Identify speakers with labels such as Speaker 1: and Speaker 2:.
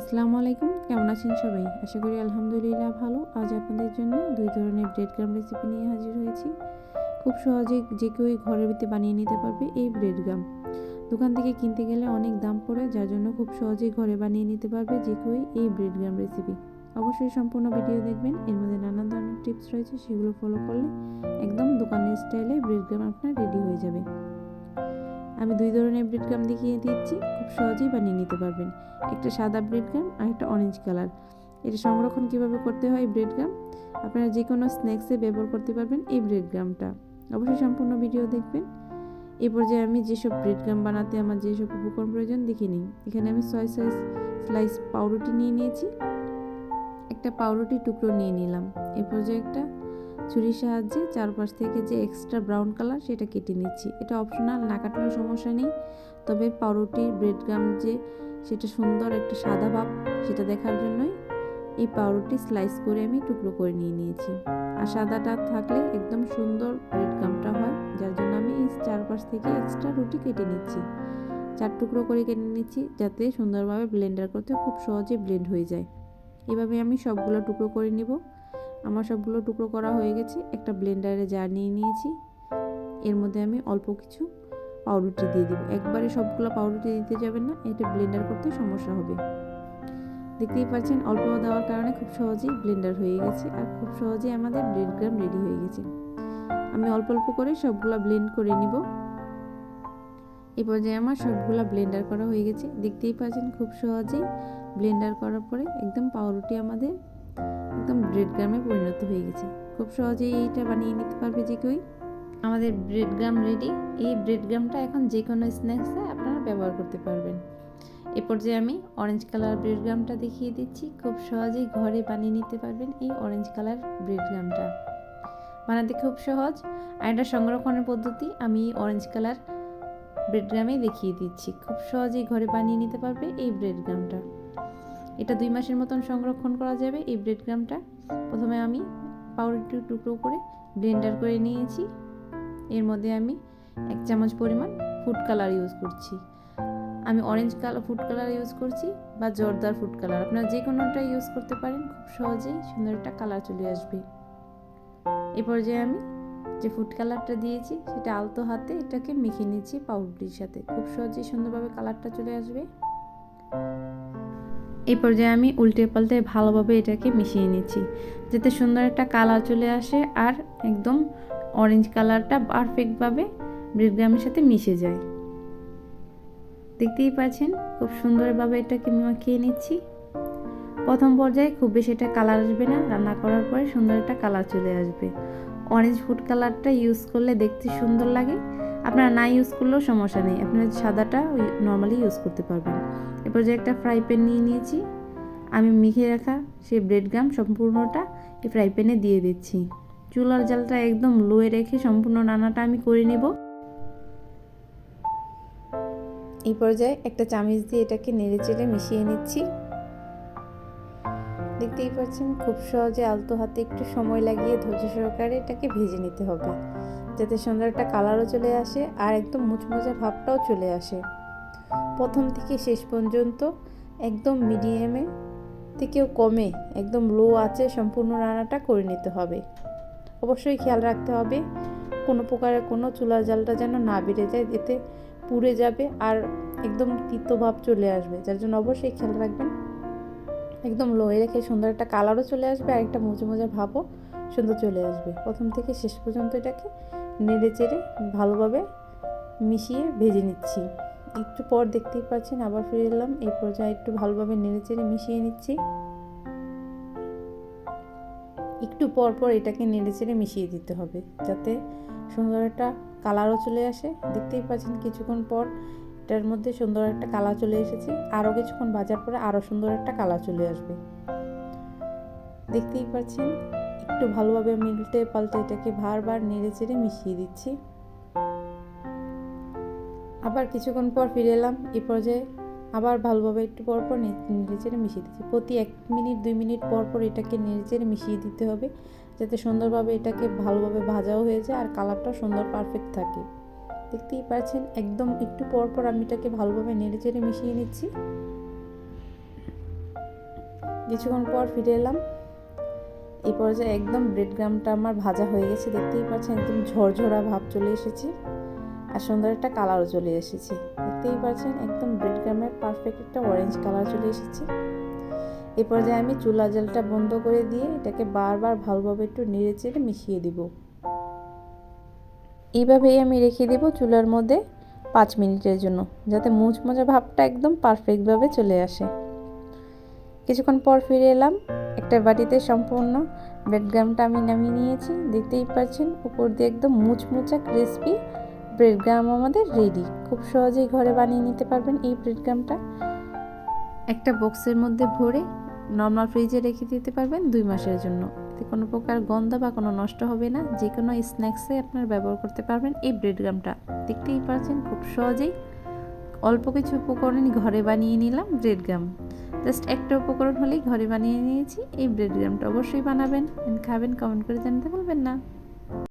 Speaker 1: আসসালামু আলাইকুম, কেমন আছেন সবাই? আশা করি আলহামদুলিল্লাহ ভালো। আজ আপনাদের জন্য দুই ধরনের ব্রেড ক্রাম্ব রেসিপি নিয়ে হাজির হয়েছি। খুব সহজে যে কেউ ঘরের ভিতরে বানিয়ে নিতে পারবে এই ব্রেড ক্রাম্ব। দোকান থেকে কিনতে গেলে অনেক দাম পড়ে, যার জন্য খুব সহজেই ঘরে বানিয়ে নিতে পারবে যে কেউ এই ব্রেড ক্রাম্ব রেসিপি। অবশ্যই সম্পূর্ণ ভিডিও দেখবেন, এর মধ্যে নানান ধরনের টিপস রয়েছে, সেগুলো ফলো করলে একদম দোকানের স্টাইলে ব্রেড ক্রাম্ব আপনার রেডি হয়ে যাবে। আমি দুই ধরনের ব্রেড ক্রাম্ব দেখিয়ে দিচ্ছি, খুব সহজেই বানিয়ে নিতে পারবেন। একটা সাদা ব্রেড ক্রাম্ব আর একটা অরেঞ্জ কালার। এটা সংরক্ষণ কিভাবে করতে হয় ব্রেড ক্রাম্ব, আপনারা যে কোনো স্ন্যাক্সে ব্যবহার করতে পারবেন এই ব্রেড ক্রাম্বটা। অবশ্যই সম্পূর্ণ ভিডিও দেখবেন। এই পর্যায়ে আমি যেসব ব্রেড ক্রাম্ব বানাতে আমার যেসব উপকরণ প্রয়োজন দেখে নিই। এখানে আমি 6 স্লাইস পাউরুটি নিয়ে নিয়েছি, একটা পাউরুটির টুকরো নিয়ে নিলাম। এই পর্যায়ে একটা ছুরির সাহায্যে চারপাশ থেকে যে এক্সট্রা ব্রাউন কালার সেটা কেটে নিচ্ছি। এটা অপশনাল, না কাটলেও সমস্যা নেই, তবে পাউরুটির ব্রেড ক্রাম্ব যে সেটা সুন্দর একটা সাদা ভাব সেটা দেখার জন্যই এই পাউরুটি স্লাইস করে আমি টুকরো করে নিয়েছি। আর সাদাটা থাকলে একদম সুন্দর ব্রেড ক্রাম্বটা হয়, যার জন্য আমি এই চারপাশ থেকে এক্সট্রা রুটি কেটে নিচ্ছি। 4 টুকরো করে কেটে নিচ্ছি, যাতে সুন্দরভাবে ব্লেন্ডার করতে খুব সহজে ব্লেন্ড হয়ে যায়। এভাবে আমি সবগুলো টুকরো করে নেব। আমার সবগুলো টুকরো করা হয়ে গেছে। একটা ব্লেন্ডারে জার নিয়ে নিয়েছি, এর মধ্যে আমি অল্প কিছু পাউরুটি দিয়ে দিব। একবারে সবগুলো পাউরুটি দিতে যাবেন না, এটা ব্লেন্ডার করতে সমস্যা হবে। দেখতেই পাচ্ছেন অল্প দেওয়ার কারণে খুব সহজেই ব্লেন্ডার হয়ে গেছে, আর খুব সহজেই আমাদের ব্রেড ক্রাম্ব রেডি হয়ে গেছে। আমি অল্প অল্প করে সবগুলো ব্লেন্ড করে নিব। এই পর্যায়ে আমার সবগুলো ব্লেন্ডার করা হয়ে গেছে। দেখতেই পাচ্ছেন খুব সহজেই ব্লেন্ডার করার পরে একদম পাউরুটি আমাদের একদম ব্রেড ক্রাম্বে পরিণত হয়ে গেছে। খুব সহজেই এইটা বানিয়ে নিতে পারবে যে কেউই। আমাদের ব্রেড ক্রাম্ব রেডি। এই ব্রেড ক্রাম্বটা এখন যে কোনো স্ন্যাক্সে আপনারা ব্যবহার করতে পারবেন। এ পর্যায়ে আমি অরেঞ্জ কালার ব্রেড ক্রাম্বটা দেখিয়ে দিচ্ছি। খুব সহজেই ঘরে বানিয়ে নিতে পারবেন এই অরেঞ্জ কালার ব্রেড ক্রাম্বটা। বানাতে খুব সহজ, আর এটা সংরক্ষণের পদ্ধতি আমি অরেঞ্জ কালার ব্রেড ক্রাম্বে দেখিয়ে দিচ্ছি। খুব সহজেই ঘরে বানিয়ে নিতে পারবে এই ব্রেড ক্রাম্বটা। এটা 2 মাসের মতন সংরক্ষণ করা যাবে এই ব্রেড ক্রাম্বটা। প্রথমে আমি পাউরুটির টুকরো করে ব্লেন্ডার করে নিয়েছি। এর মধ্যে আমি 1 চামচ পরিমাণ ফুড কালার ইউজ করছি। আমি orange colour food colour use করছি, বা জর্দার ফুড কালার, আপনারা যে কোনোটা ইউজ করতে পারেন। খুব সহজেই সুন্দর একটা কালার চলে আসবে। এই পর্যায়ে আমি যে ফুড কালারটা দিয়েছি সেটা আলতো হাতে এটাকে মেখে নিচ্ছি পাউরুটির সাথে। খুব সহজেই সুন্দরভাবে কালারটা চলে আসবে। এই পর্যায়ে আমি উল্টে পাল্টে ভালোভাবে এটাকে মিশিয়ে নিচ্ছি, যাতে সুন্দর একটা কালার চলে আসে আর একদম অরেঞ্জ কালারটা পারফেক্টভাবে ব্রেড ক্রাম্বের সাথে মিশে যায়। দেখতেই পাচ্ছেন খুব সুন্দরভাবে এটাকে মাখিয়ে নিচ্ছি। প্রথম পর্যায়ে খুব বেশি এটা কালার আসবে না, রান্না করার পরে সুন্দর একটা কালার চলে আসবে। অরেঞ্জ ফুড কালারটা ইউজ করলে দেখতে সুন্দর লাগে। আপনারা না ইউজ করলেও সমস্যা নেই, আপনারা সাদাটা নর্মালি ইউজ করতে পারবেন। এরপর যে একটা ফ্রাই প্যান নিয়ে নিয়েছি, আমি মেখে রাখা সেই ব্রেড ক্রাম্ব সম্পূর্ণটা এই ফ্রাই প্যানে দিয়ে দিচ্ছি। চুলার জালটা একদম লোয়ে রেখে সম্পূর্ণ রান্নাটা আমি করে নেব। এই পর্যায়ে একটা চামচ দিয়ে এটাকে নেড়েচেড়ে মিশিয়ে নিচ্ছি। দেখতেই পাচ্ছেন খুব সহজে আলতো হাতে একটু সময় লাগিয়ে ধৈর্য সহকারে এটাকে ভেজে নিতে হবে, যাতে সুন্দর একটা কালারও চলে আসে আর একদম মুচমুচে ভাবটাও চলে আসে। প্রথম থেকে শেষ পর্যন্ত একদম মিডিয়ামে থেকেও কমে একদম লো আঁচে সম্পূর্ণ রান্নাটা করে নিতে হবে। অবশ্যই খেয়াল রাখতে হবে কোনো প্রকারের কোনো চুলার জালটা যেন না বেড়ে যায়, এতে পুড়ে যাবে আর একদম তিতো ভাব চলে আসবে, যার জন্য অবশ্যই খেয়াল রাখবেন। একদম লোয়ে রেখে সুন্দর একটা কালারও চলে আসবে আর একটা মুচমুচে ভাবও সুন্দর চলে আসবে। প্রথম থেকে শেষ পর্যন্ত এটাকে নেড়ে চেড়ে ভালোভাবে মিশিয়ে ভেজে নিচ্ছি। একটু পর দেখতেই পাচ্ছেন আবার ফিরে এলাম। এই পর্যায়ে একটু ভালোভাবে নেড়ে চেড়ে মিশিয়ে নিচ্ছি। একটু পর পর এটাকে নেড়ে চেড়ে মিশিয়ে দিতে হবে, যাতে সুন্দর একটা কালারও চলে আসে। দেখতেই পাচ্ছেন কিছুক্ষণ পর এটার মধ্যে সুন্দর একটা কালার চলে এসেছে। আরও কিছুক্ষণ ভাজার পরে আরও সুন্দর একটা কালার চলে আসবে। দেখতেই পাচ্ছেন একটু ভালোভাবে উল্টে পাল্টে এটাকে বারবার নেড়ে চেড়ে মিশিয়ে দিচ্ছি। আবার কিছুক্ষণ পর ফিরে এলাম। এই পর্যায়ে আবার ভালোভাবে একটু পর পর নেড়ে চেড়ে মিশিয়ে দিচ্ছি। প্রতি 1 মিনিট 2 মিনিট পর পর এটাকে নেড়ে চেড়ে মিশিয়ে দিতে হবে, যাতে সুন্দরভাবে এটাকে ভালোভাবে ভাজাও হয়ে যায় আর কালারটাও সুন্দর পারফেক্ট থাকে। দেখতেই পাচ্ছেন একদম একটু পর পর আমি এটাকে ভালোভাবে নেড়ে চেড়ে মিশিয়ে নিচ্ছি। কিছুক্ষণ পর ফিরে এলাম। এই পর্যায়ে একদম ব্রেড ক্রাম্বটা আমার ভাজা হয়ে গেছে, দেখতেই পাচ্ছেন একদম ঝরঝরা ভাব চলে এসেছে আর সুন্দর একটা কালারও চলে এসেছে। দেখতেই পাচ্ছেন একদম ব্রেড ক্রাম্বের পারফেক্ট একটা অরেঞ্জ কালার চলে এসেছে। এই পর্যায়ে আমি চুলা জালটা বন্ধ করে দিয়ে এটাকে বারবার ভালোভাবে একটু নেড়ে চেড়ে মিশিয়ে দিব। এইভাবেই আমি রেখে দেব চুলার মধ্যে 5 মিনিটের জন্য, যাতে মুচমুচে ভাবটা একদম পারফেক্টভাবে চলে আসে। কিছুক্ষণ পর ফিরে এলাম। একটা বাটিতে সম্পূর্ণ ব্রেড ক্রাম্বটা আমি নামিয়ে নিয়েছি। দেখতেই পাচ্ছেন উপর দিয়ে একদম মুচমুচে ক্রিসপি ব্রেড ক্রাম্ব আমাদের রেডি। খুব সহজেই ঘরে বানিয়ে নিতে পারবেন এই ব্রেড ক্রাম্বটা। একটা বক্সের মধ্যে ভরে নর্মাল ফ্রিজে রেখে দিতে পারবেন 2 মাসের জন্য। এতে কোনো প্রকার গন্ধ বা কোনো নষ্ট হবে না। যে কোনো স্ন্যাক্সে আপনারা ব্যবহার করতে পারবেন এই ব্রেড ক্রাম্বটা। দেখতেই পাচ্ছেন খুব সহজেই অল্প কিছু উপকরণ ঘরে বানিয়ে নিলাম ব্রেড ক্রাম্ব। জাস্ট একটা উপকরণ হলেই ঘরে বানিয়ে নিয়েছি এই ব্রেড ক্রাম্বটা। অবশ্যই বানাবেন, খাবেন, কমেন্ট করে জানাতে ভুলবেন না।